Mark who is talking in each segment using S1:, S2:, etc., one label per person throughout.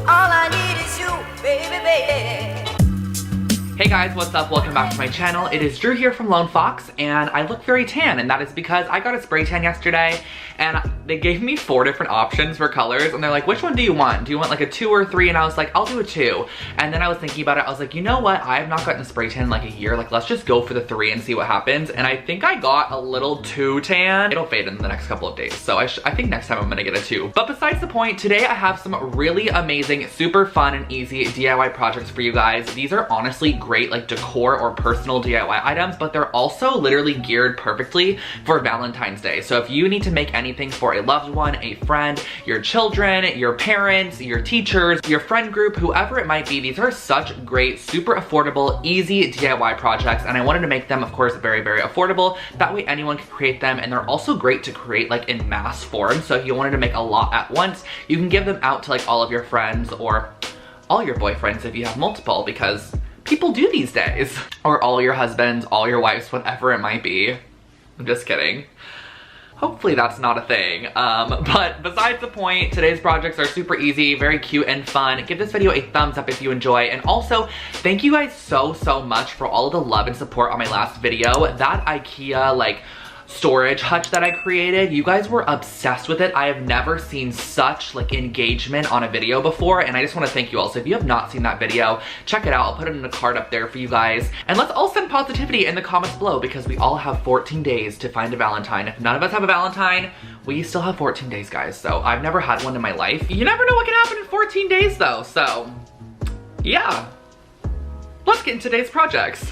S1: All I need is you, baby, baby.
S2: Hey guys, what's up? Welcome back to my channel. It is Drew here from Lone Fox, and I look very tan, and that is because I got a spray tan yesterday, and they gave me 4 different options for colors, and they're like, which one do you want? Do you want like a 2 or 3? And I was like, I'll do a 2. And then I was thinking about it, I was like, you know what? I have not gotten a spray tan in like a year, like let's just go for the 3 and see what happens. And I think I got a little too tan. It'll fade in the next couple of days, so I think next time I'm gonna get a 2. But besides the point, today I have some really amazing, super fun and easy DIY projects for you guys. These are honestly great like decor or personal DIY items, but they're also literally geared perfectly for Valentine's Day. So if you need to make anything for a loved one, a friend, your children, your parents, your teachers, your friend group, whoever it might be, these are such great, super affordable, easy DIY projects, and I wanted to make them, of course, very, very affordable. That way anyone can create them, and they're also great to create like in mass form. So if you wanted to make a lot at once, you can give them out to like all of your friends or all your boyfriends if you have multiple, because people do these days. Or all your husbands, all your wives, whatever it might be. I'm just kidding. Hopefully that's not a thing. But besides the point, today's projects are super easy, very cute and fun. Give this video a thumbs up if you enjoy. And also, thank you guys so much for all of the love and support on my last video. That IKEA like storage hutch that I created, you guys were obsessed with it. I have never seen such like engagement on a video before, and I just want to thank you all. So if you have not seen that video, check it out. I'll put it in the card up there for you guys. And let's all send positivity in the comments below, because we all have 14 days to find a Valentine. If none of us have a Valentine, we still have 14 days, guys. So I've never had one in my life. You never know what can happen in 14 days though. So yeah, let's get into today's projects.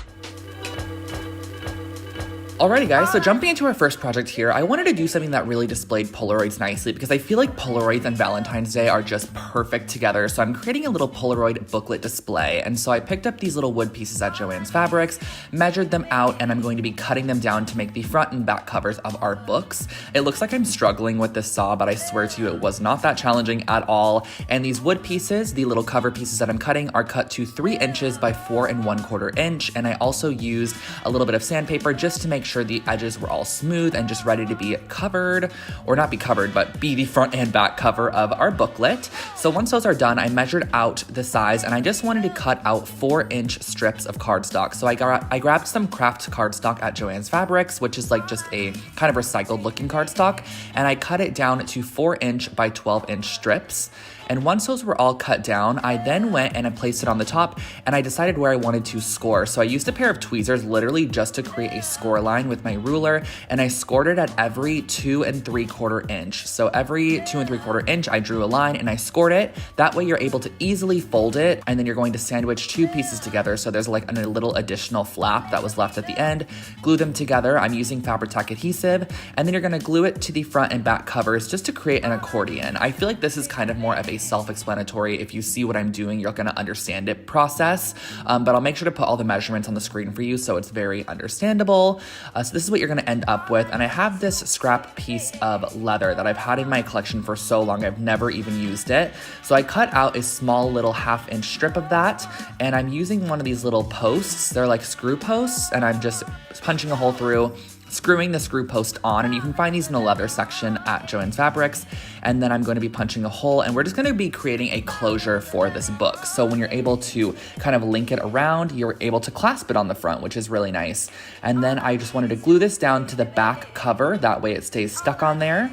S2: Alrighty guys, so jumping into our first project here, I wanted to do something that really displayed Polaroids nicely, because I feel like Polaroids and Valentine's Day are just perfect together. So I'm creating a little Polaroid booklet display. And so I picked up these little wood pieces at Joann's Fabrics, measured them out, and I'm going to be cutting them down to make the front and back covers of our books. It looks like I'm struggling with this saw, but I swear to you, it was not that challenging at all. And these wood pieces, the little cover pieces that I'm cutting, are cut to 3 inches by 4 1/4 inch. And I also used a little bit of sandpaper just to make sure the edges were all smooth and just ready to be covered, or not be covered, but be the front and back cover of our booklet. So once those are done, I measured out the size, and I just wanted to cut out 4-inch strips of cardstock. So I grabbed some craft cardstock at Joann's Fabrics, which is like just a kind of recycled looking cardstock, and I cut it down to 4-inch by 12-inch strips. And once those were all cut down, I then went and I placed it on the top, and I decided where I wanted to score. So I used a pair of tweezers literally just to create a score line with my ruler, and I scored it at every 2 3/4 inch. So every 2 3/4 inch, I drew a line and I scored it. That way you're able to easily fold it, and then you're going to sandwich 2 pieces together. So there's like a little additional flap that was left at the end. Glue them together. I'm using Fabri-Tac adhesive, and then you're gonna glue it to the front and back covers just to create an accordion. I feel like this is kind of more of a self-explanatory, if you see what I'm doing, you're gonna understand it process, but I'll make sure to put all the measurements on the screen for you so it's very understandable. So this is what you're gonna end up with, and I have this scrap piece of leather that I've had in my collection for so long, I've never even used it. So I cut out a small little 1/2-inch strip of that, and I'm using one of these little posts. They're like screw posts, and I'm just punching a hole through, screwing the screw post on, and you can find these in the leather section at Joann's Fabrics. And then I'm going to be punching a hole, and we're just going to be creating a closure for this book. So when you're able to kind of link it around, you're able to clasp it on the front, which is really nice. And then I just wanted to glue this down to the back cover, that way it stays stuck on there.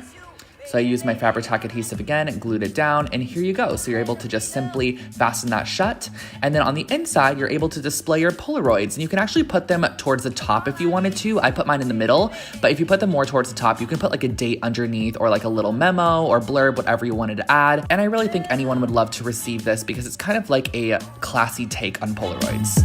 S2: So I used my Fabri-Tac adhesive again and glued it down, and here you go. So you're able to just simply fasten that shut. And then on the inside, you're able to display your Polaroids, and you can actually put them towards the top if you wanted to. I put mine in the middle, but if you put them more towards the top, you can put like a date underneath, or like a little memo or blurb, whatever you wanted to add. And I really think anyone would love to receive this, because it's kind of like a classy take on Polaroids.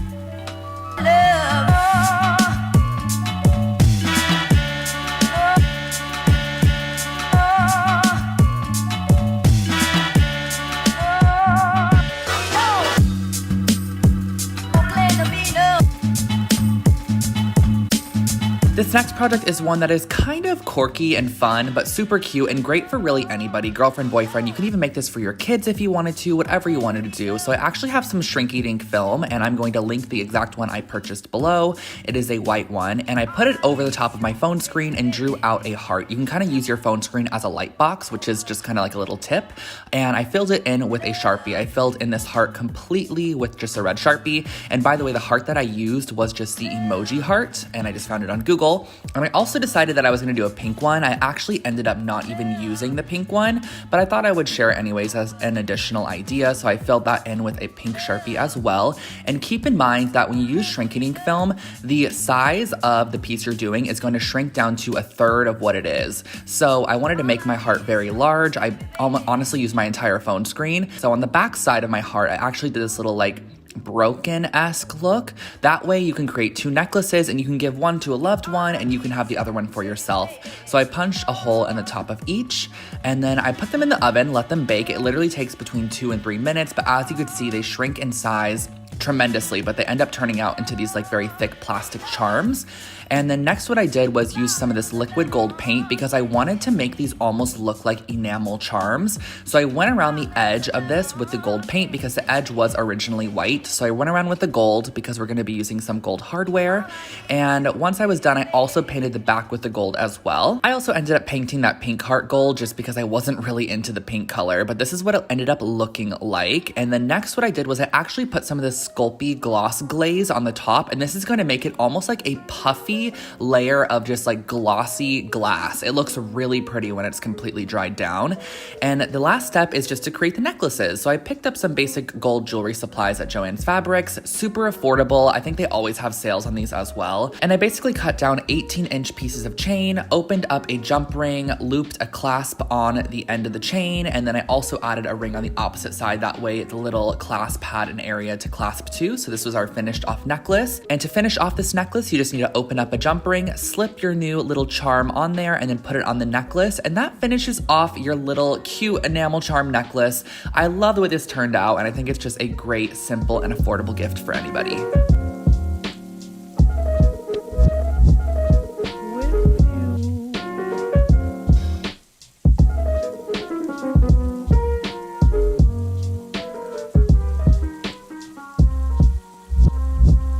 S2: This next project is one that is kind of quirky and fun, but super cute and great for really anybody, girlfriend, boyfriend. You can even make this for your kids if you wanted to, whatever you wanted to do. So I actually have some Shrink Ink film, and I'm going to link the exact one I purchased below. It is a white one, and I put it over the top of my phone screen and drew out a heart. You can kind of use your phone screen as a light box, which is just kind of like a little tip. And I filled it in with a Sharpie. I filled in this heart completely with just a red Sharpie. And by the way, the heart that I used was just the emoji heart, and I just found it on Google. And I also decided that I was going to do a pink one. I actually ended up not even using the pink one, but I thought I would share it anyways as an additional idea. So I filled that in with a pink Sharpie as well. And keep in mind that when you use Shrink Ink film, the size of the piece you're doing is going to shrink down to a third of what it is. So I wanted to make my heart very large. I honestly used my entire phone screen. So on the back side of my heart, I actually did this little like broken-esque look. That way you can create two necklaces and you can give one to a loved one and you can have the other one for yourself. So I punched a hole in the top of each, and then I put them in the oven, let them bake. It literally takes between 2 and 3 minutes, but as you could see, they shrink in size tremendously, but they end up turning out into these like very thick plastic charms. And then next what I did was use some of this liquid gold paint because I wanted to make these almost look like enamel charms. So I went around the edge of this with the gold paint because the edge was originally white. So I went around with the gold because we're going to be using some gold hardware. And once I was done, I also painted the back with the gold as well. I also ended up painting that pink heart gold just because I wasn't really into the pink color, but this is what it ended up looking like. And then next what I did was I actually put some of this Sculpey gloss glaze on the top, and this is going to make it almost like a puffy layer of just like glossy glass. It looks really pretty when it's completely dried down. And the last step is just to create the necklaces. So I picked up some basic gold jewelry supplies at Joann's Fabrics, super affordable. I think they always have sales on these as well. And I basically cut down 18-inch pieces of chain, opened up a jump ring, looped a clasp on the end of the chain, and then I also added a ring on the opposite side. That way the little clasp had an area to clasp to. So this was our finished off necklace. And to finish off this necklace, you just need to open up a jump ring, slip your new little charm on there, and then put it on the necklace. And that finishes off your little cute enamel charm necklace. I love the way this turned out, and I think it's just a great, simple, and affordable gift for anybody.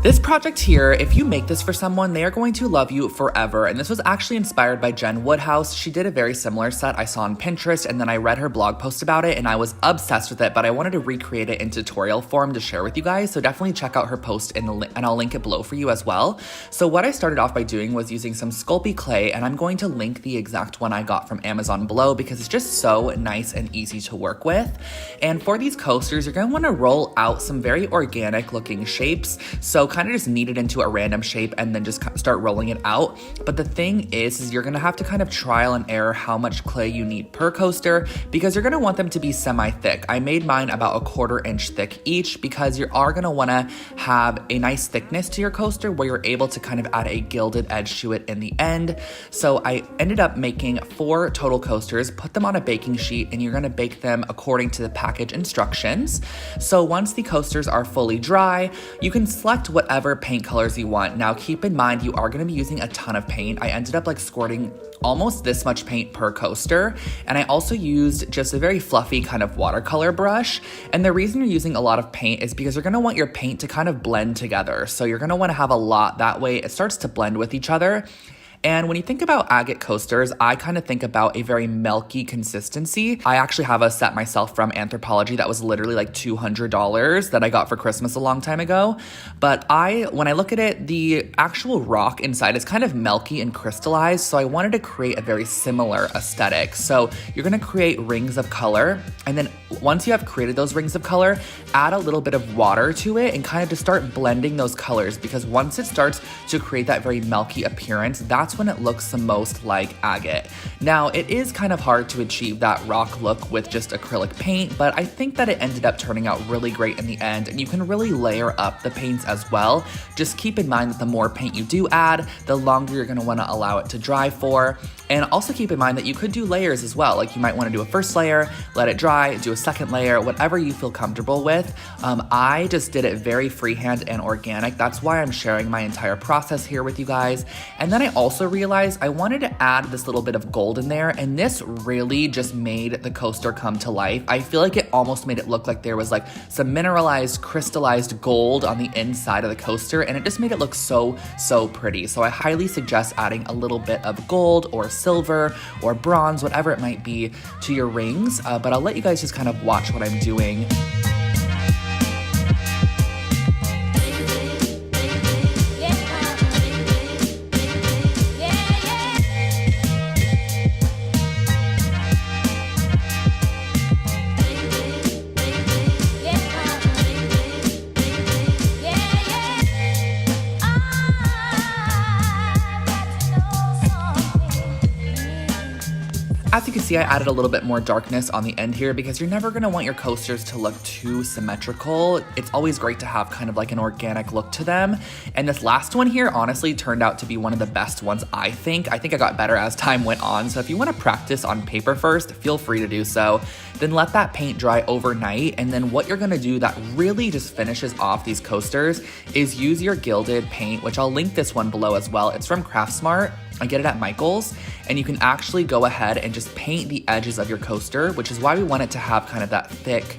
S2: This project here, if you make this for someone, they are going to love you forever. And this was actually inspired by Jen Woodhouse. She did a very similar set I saw on Pinterest, and then I read her blog post about it and I was obsessed with it, but I wanted to recreate it in tutorial form to share with you guys. So definitely check out her post and I'll link it below for you as well. So what I started off by doing was using some Sculpey clay, and I'm going to link the exact one I got from Amazon below because it's just so nice and easy to work with. And for these coasters, you're going to want to roll out some very organic looking shapes. So kind of just knead it into a random shape and then just start rolling it out. But the thing is you're gonna have to kind of trial and error how much clay you need per coaster because you're gonna want them to be semi-thick. I made mine about a 1/4 inch thick each because you are gonna wanna have a nice thickness to your coaster where you're able to kind of add a gilded edge to it in the end. So I ended up making 4 total coasters, put them on a baking sheet, and you're gonna bake them according to the package instructions. So once the coasters are fully dry, you can select whatever paint colors you want. Now keep in mind you are going to be using a ton of paint. I ended up like squirting almost this much paint per coaster, and I also used just a very fluffy kind of watercolor brush. And the reason you're using a lot of paint is because you're going to want your paint to kind of blend together. So you're going to want to have a lot, that way it starts to blend with each other. And when you think about agate coasters, I kind of think about a very milky consistency. I actually have a set myself from Anthropologie that was literally like $200 that I got for Christmas a long time ago. But when I look at it, the actual rock inside is kind of milky and crystallized. So I wanted to create a very similar aesthetic. So you're gonna create rings of color. And then once you have created those rings of color, add a little bit of water to it and kind of just start blending those colors, because once it starts to create that very milky appearance, that's when it looks the most like agate. Now, it is kind of hard to achieve that rock look with just acrylic paint, but I think that it ended up turning out really great in the end, and you can really layer up the paints as well. Just keep in mind that the more paint you do add, the longer you're gonna wanna allow it to dry for. And also keep in mind that you could do layers as well. Like you might want to do a first layer, let it dry, do a second layer, whatever you feel comfortable with. I just did it very freehand and organic. That's why I'm sharing my entire process here with you guys. And then I also realized I wanted to add this little bit of gold in there, and this really just made the coaster come to life. I feel like it almost made it look like there was like some mineralized, crystallized gold on the inside of the coaster, and it just made it look so pretty. So I highly suggest adding a little bit of gold or silver or bronze, whatever it might be, to your rings, but I'll let you guys just kind of watch what I'm doing. As you can see, I added a little bit more darkness on the end here because you're never gonna want your coasters to look too symmetrical. It's always great to have kind of like an organic look to them. And this last one here honestly turned out to be one of the best ones, I think. I think I got better as time went on. So if you wanna practice on paper first, feel free to do so. Then let that paint dry overnight. And then what you're gonna do that really just finishes off these coasters is use your gilded paint, which I'll link this one below as well. It's from Craftsmart. I get it at Michael's, and you can actually go ahead and just paint the edges of your coaster, which is why we want it to have kind of that thick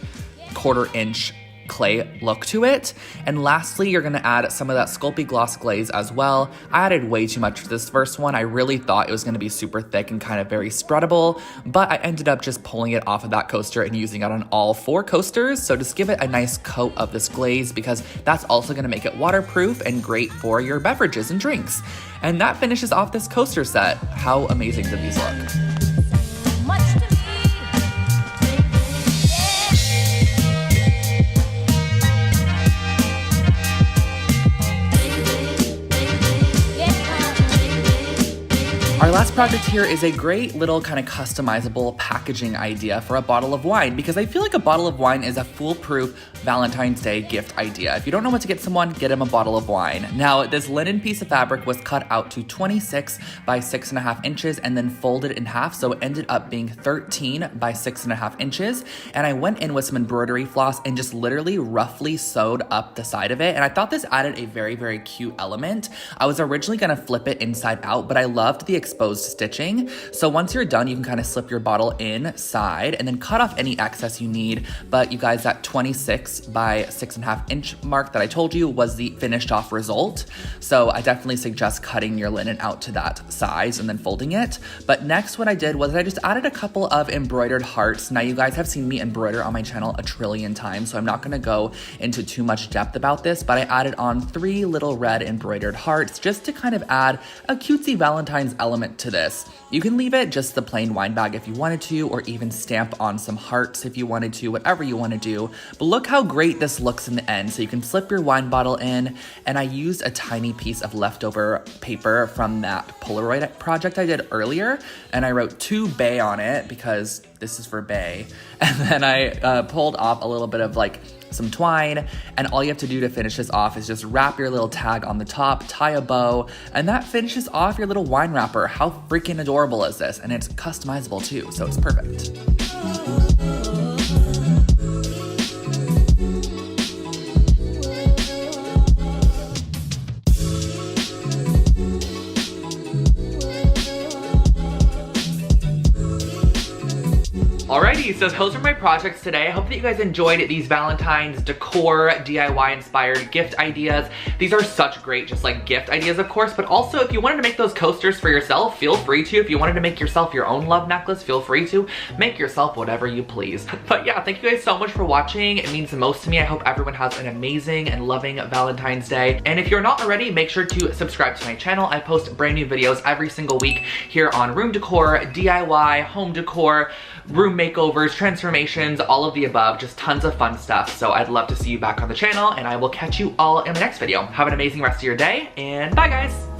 S2: 1/4 inch clay look to it. And lastly, you're gonna add some of that Sculpey Gloss glaze as well. I added way too much for this first one. I really thought it was gonna be super thick and kind of very spreadable, but I ended up just pulling it off of that coaster and using it on all 4 coasters. So just give it a nice coat of this glaze because that's also gonna make it waterproof and great for your beverages and drinks. And that finishes off this coaster set. How amazing did these look?
S1: Much to me.
S2: Our last project here is a great little kind of customizable packaging idea for a bottle of wine, because I feel like a bottle of wine is a foolproof Valentine's Day gift idea. If you don't know what to get someone, get them a bottle of wine. Now, this linen piece of fabric was cut out to 26 by 6.5 inches and then folded in half, so it ended up being 13 by 6.5 inches. And I went in with some embroidery floss and just literally roughly sewed up the side of it. And I thought this added a very cute element. I was originally gonna flip it inside out, but I loved the exposed stitching. So once you're done, you can kind of slip your bottle inside and then cut off any excess you need. But you guys, that 26 by 6.5 inch mark that I told you was the finished off result. So I definitely suggest cutting your linen out to that size and then folding it. But next what I did was I just added a couple of embroidered hearts. Now you guys have seen me embroider on my channel a trillion times, so I'm not gonna go into too much depth about this, but I added on 3 little red embroidered hearts just to kind of add a cutesy Valentine's element to this. You can leave it just the plain wine bag if you wanted to, or even stamp on some hearts if you wanted to, whatever you want to do. But look how great this looks in the end. So you can slip your wine bottle in, and I used a tiny piece of leftover paper from that Polaroid project I did earlier, and I wrote "to Bay" on it because this is for Bay. And then I pulled off a little bit of like some twine, and all you have to do to finish this off is just wrap your little tag on the top, tie a bow, and that finishes off your little wine wrapper. How freaking adorable is this? And it's customizable too, so it's perfect. Alrighty, so those are my projects today. I hope that you guys enjoyed these Valentine's decor, DIY inspired gift ideas. These are such great just like gift ideas, of course, but also if you wanted to make those coasters for yourself, feel free to. If you wanted to make yourself your own love necklace, feel free to. Make yourself whatever you please. But yeah, thank you guys so much for watching. It means the most to me. I hope everyone has an amazing and loving Valentine's Day. And if you're not already, make sure to subscribe to my channel. I post brand new videos every single week here on room decor, DIY, home decor, room makeovers, transformations, all of the above, just tons of fun stuff. So I'd love to see you back on the channel, and I will catch you all in the next video. Have an amazing rest of your day, and bye guys!